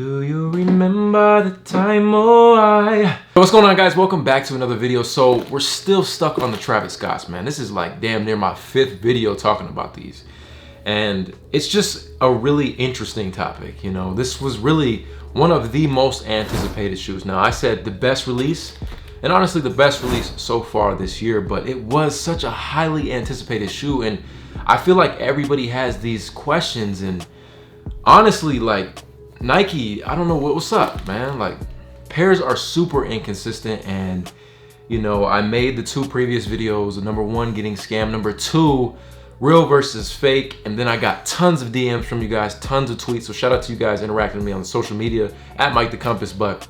Do you remember the time, What's going on, guys? Welcome back to another video. So we're still stuck on the Travis Scotts, man. This is like damn near my 5th video talking about these. And it's just a really interesting topic. You know, this was really one of the most anticipated shoes. Now, I said the best release, and honestly the best release so far this year, but it was such a highly anticipated shoe. And I feel like everybody has these questions, and honestly, like, Nike, I don't know what's up, man. Like, pairs are super inconsistent, and you know, I made the 2 previous videos, number 1 getting scammed, number 2 real versus fake, and then I got tons of DMs from you guys, tons of tweets, so shout out to you guys interacting with me on social media at Mike the Compass. But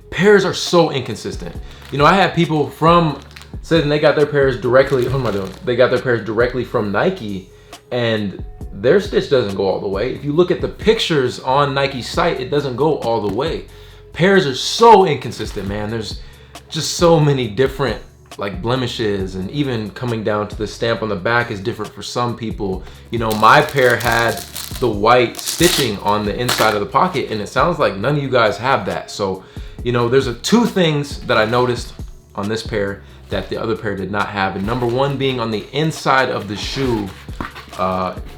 pairs are so inconsistent. You know, I had people from saying they got their pairs directly, what am I doing? They got their pairs directly from Nike, and their stitch doesn't go all the way. If you look at the pictures on Nike's site, it doesn't go all the way. Pairs are so inconsistent, man. There's just so many different like blemishes, and even coming down to the stamp on the back is different for some people. You know, my pair had the white stitching on the inside of the pocket, and it sounds like none of you guys have that. So, you know, there's 2 things that I noticed on this pair that the other pair did not have. And number 1 being on the inside of the shoe,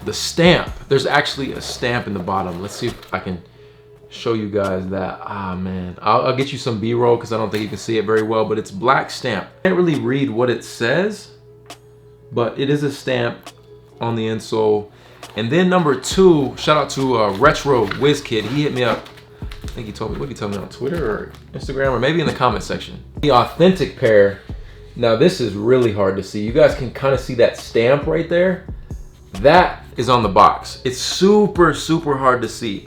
the stamp. There's actually a stamp in the bottom. Let's see if I can show you guys that. Ah, man, I'll get you some B-roll because I don't think you can see it very well, but it's black stamp. I can't really read what it says, but it is a stamp on the insole. And then number 2, shout out to Retro Whiz Kid. He hit me up. I think he told me, what did he tell me on Twitter or Instagram, or maybe in the comment section? The authentic pair. Now this is really hard to see. You guys can kind of see that stamp right there. That is on the box. It's super, super hard to see.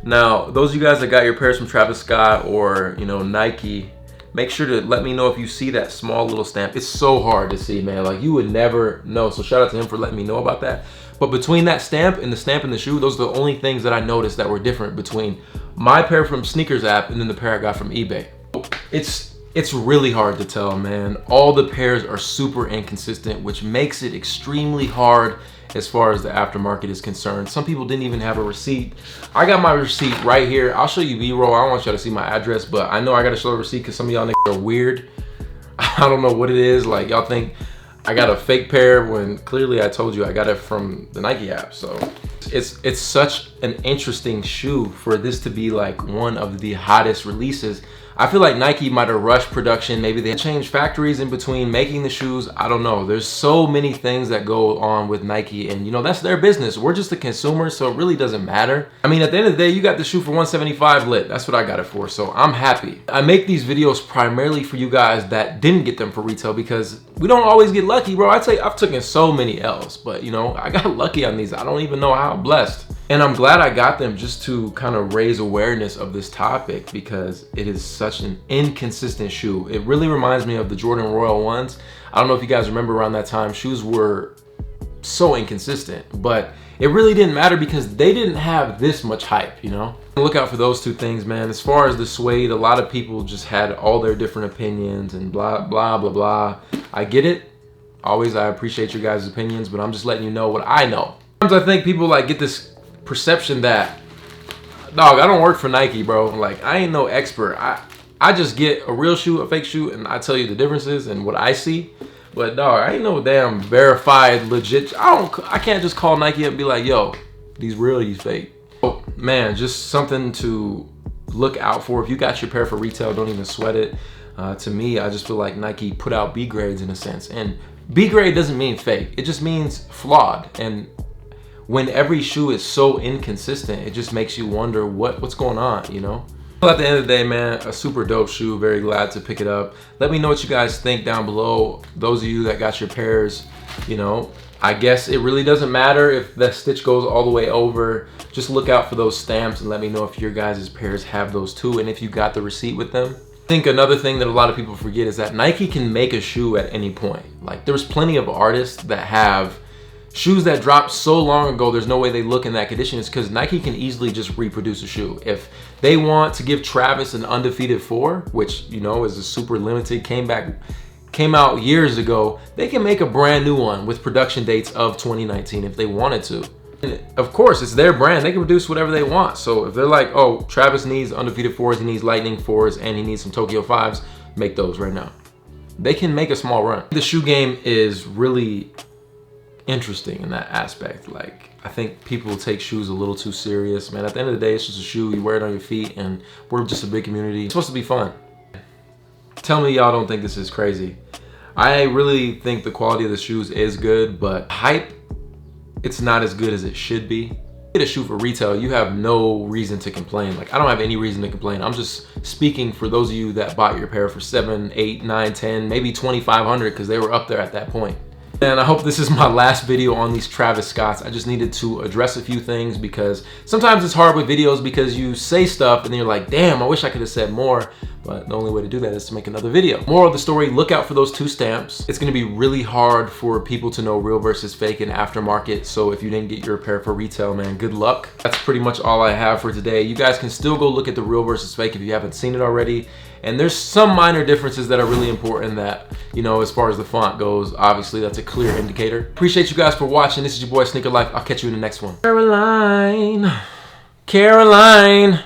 Now, those of you guys that got your pairs from Travis Scott or, you know, Nike, make sure to let me know if you see that small little stamp. It's so hard to see, man. Like, you would never know. So shout out to him for letting me know about that. But between that stamp and the stamp in the shoe, those are the only things that I noticed that were different between my pair from Sneakers app and then the pair I got from eBay. It's really hard to tell, man. All the pairs are super inconsistent, which makes it extremely hard as far as the aftermarket is concerned. Some people didn't even have a receipt. I got my receipt right here. I'll show you B-roll. I don't want y'all to see my address, but I know I gotta show a receipt because some of y'all niggas are weird. I don't know what it is. Like, y'all think I got a fake pair when clearly I told you I got it from the Nike app. So it's such an interesting shoe for this to be like one of the hottest releases. I feel like Nike might have rushed production. Maybe they changed factories in between making the shoes. I don't know. There's so many things that go on with Nike, and you know, that's their business. We're just the consumers, so it really doesn't matter. I mean, at the end of the day, you got the shoe for $175 lit. That's what I got it for, so I'm happy. I make these videos primarily for you guys that didn't get them for retail, because we don't always get lucky, bro. I'd say I've taken so many L's, but you know, I got lucky on these. I don't even know how. I'm blessed. And I'm glad I got them just to kind of raise awareness of this topic, because it is such an inconsistent shoe. It really reminds me of the Jordan Royal ones. I don't know if you guys remember around that time, shoes were so inconsistent, but it really didn't matter because they didn't have this much hype, you know? Look out for those 2 things, man. As far as the suede, a lot of people just had all their different opinions and blah, blah, blah, blah. I get it. Always, I appreciate your guys' opinions, but I'm just letting you know what I know. Sometimes I think people like get this perception that, dog, I don't work for Nike, bro. Like, I ain't no expert. I just get a real shoe, a fake shoe, and I tell you the differences and what I see. But dog, I ain't no damn verified, legit. I can't just call Nike up and be like, yo, these real, these fake. Oh, man, just something to look out for. If you got your pair for retail, don't even sweat it. To me, I just feel like Nike put out B grades in a sense. And B grade doesn't mean fake. It just means flawed. And when every shoe is so inconsistent, it just makes you wonder what's going on, you know? Well, at the end of the day, man, a super dope shoe. Very glad to pick it up. Let me know what you guys think down below. Those of you that got your pairs, you know, I guess it really doesn't matter if the stitch goes all the way over. Just look out for those stamps and let me know if your guys' pairs have those too, and if you got the receipt with them. I think another thing that a lot of people forget is that Nike can make a shoe at any point. Like, there's plenty of artists that have shoes that dropped so long ago, there's no way they look in that condition. It's because Nike can easily just reproduce a shoe. If they want to give Travis an undefeated 4, which, you know, is a super limited, came out years ago, they can make a brand new one with production dates of 2019 if they wanted to. And of course, it's their brand. They can produce whatever they want. So if they're like, oh, Travis needs undefeated 4s, he needs lightning 4s, and he needs some Tokyo 5s, make those right now. They can make a small run. The shoe game is really interesting in that aspect. Like, I think people take shoes a little too serious, man. At the end of the day, it's just a shoe. You wear it on your feet, and we're just a big community. It's supposed to be fun. Tell me y'all don't think this is crazy. I really think the quality of the shoes is good, but hype, it's not as good as it should be. Get a shoe for retail, you have no reason to complain. Like, I don't have any reason to complain. I'm just speaking for those of you that bought your pair for 7, 8, 9, 10, maybe 2,500 because they were up there at that point. And I hope this is my last video on these Travis Scotts. I just needed to address a few things because sometimes it's hard with videos because you say stuff and then you're like, damn, I wish I could have said more. But the only way to do that is to make another video. Moral of the story, look out for those 2 stamps. It's gonna be really hard for people to know real versus fake in aftermarket. So if you didn't get your pair for retail, man, good luck. That's pretty much all I have for today. You guys can still go look at the real versus fake if you haven't seen it already. And there's some minor differences that are really important that, you know, as far as the font goes, obviously that's a clear indicator. Appreciate you guys for watching. This is your boy ASneakerLife. I'll catch you in the next one. Caroline.